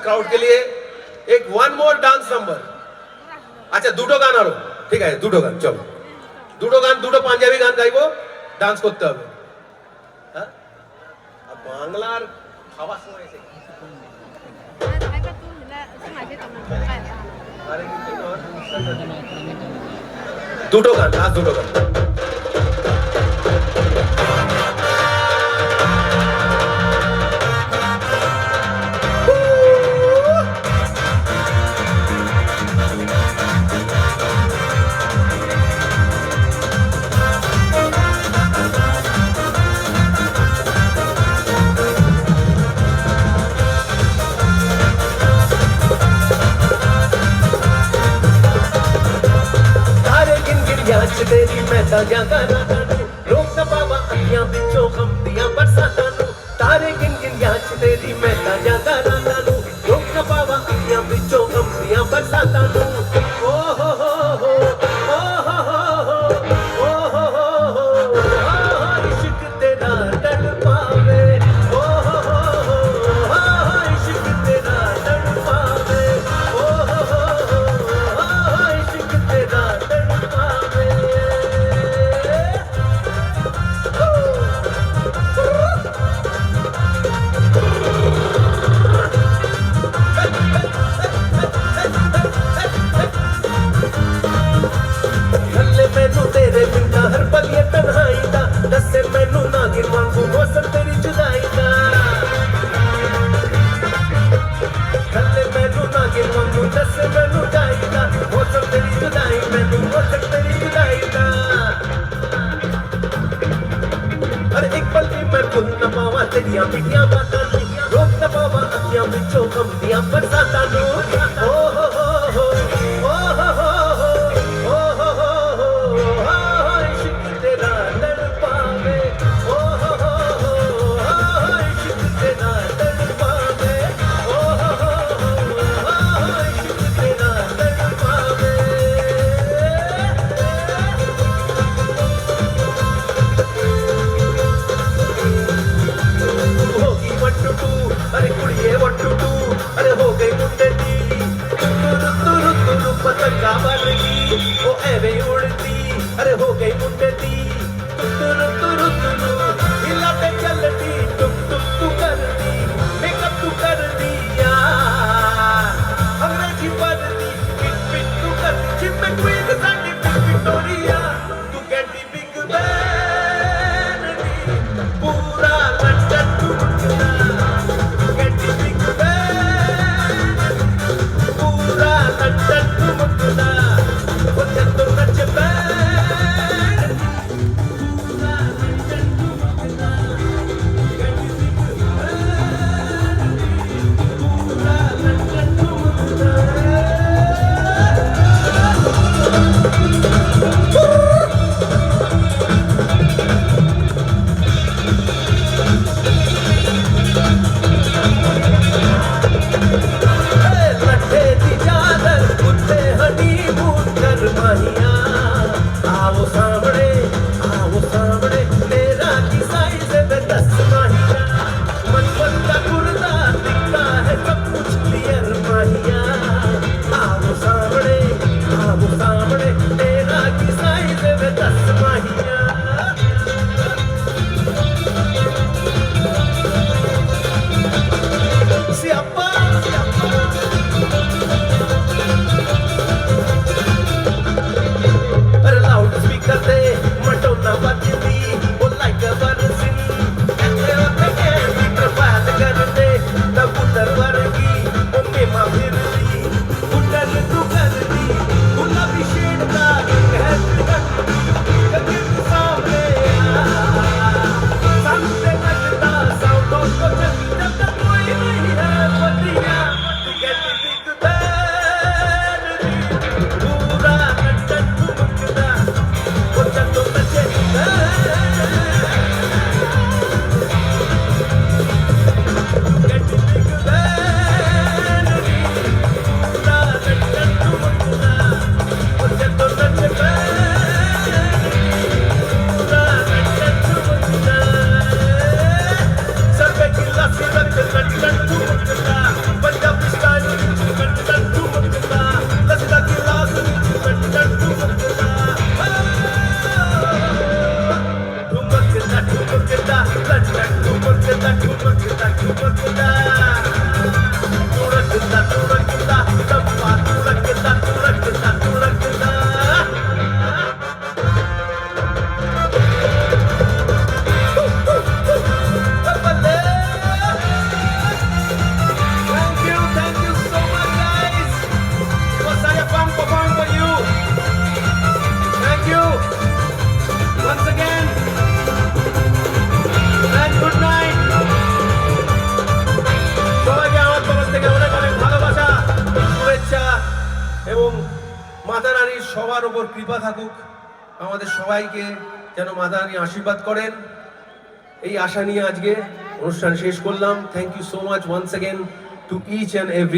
Crowd কে লিয়ে এক one more dance number. আচ্ছা দুটো গান আরো, ঠিক আছে দুটো গান, চলো দুটো গান, দুটো পাঞ্জাবি গান গাইবো, ডান্স করতে হবে। হ্যাঁ বাংলার খাবার সময় এসে দুটো গান, লাস্ট দুটো গান। तेरी मैं ताजा गाना तानू रोक ना पावा अखियां बिचों गम दियां बरसातां नू। तारे गिन गिन याद तेरी मैं ताजा गाना तानू रोक ना पावा अखियां बिचों गम दियां बरसातां नू। ओ हो हो हो ओ हो हो हो ओ हो हो इश्क तेरा तड़पावे। ओ हो हो इश्क तेरा तड़पावे। ओ हो हो इश्क तेरा तड़पावे। तेरे बिना हर पल ये तन्हाई दा दसे मैनू ना गिर वांगू मौसम तेरी जुदाई दा। थल्ले मैनू ना गिर वांगू दसे मैनू जाई दा मौसम तेरी जुदाई, मैनू मौसम तेरी जुदाई दा। अरे एक पल भी मैं भूल ना पावा तेरियां मिठियां बातां नू रोक ना पावा अखियां विचों गम दियां बरसातां नू। ओ हो हो हो ओ हो हो ओ हो हो इश्क तेरा तड़पावे। ओ हो हो इश्क तेरा तड़पावे। ओ हो हो इश्क तेरा तड़पावे। होगी वन टू टू अरे कुड़िए वन टू टू अरे हो गई मुंडे दी तुरु तुरु तुरु पतंगा बरगी ओ एवे उड़ती अरे हो गई मुंडे दी तुरु तुरु तुरु हिला पे चलती टुक टुक तू करती मेकअप तू कर दिया अंग्रेजी पढ़ती पिट पिट तू करती जिम्मे क्वीन साडी बिग विक्टोरिया तू कहती बिग बैन पूरा लंदन टूटना। तू कहती बिग बैन पूरा लंदन टूटना। वो जब तो नच बैन সবার ওপর কৃপা থাকুক, আমাদের সবাইকে যেন মাতা রানী আশীর্বাদ করেন, এই আশা নিয়ে আজকে অনুষ্ঠান শেষ করলাম। Thank you so much once again to each and every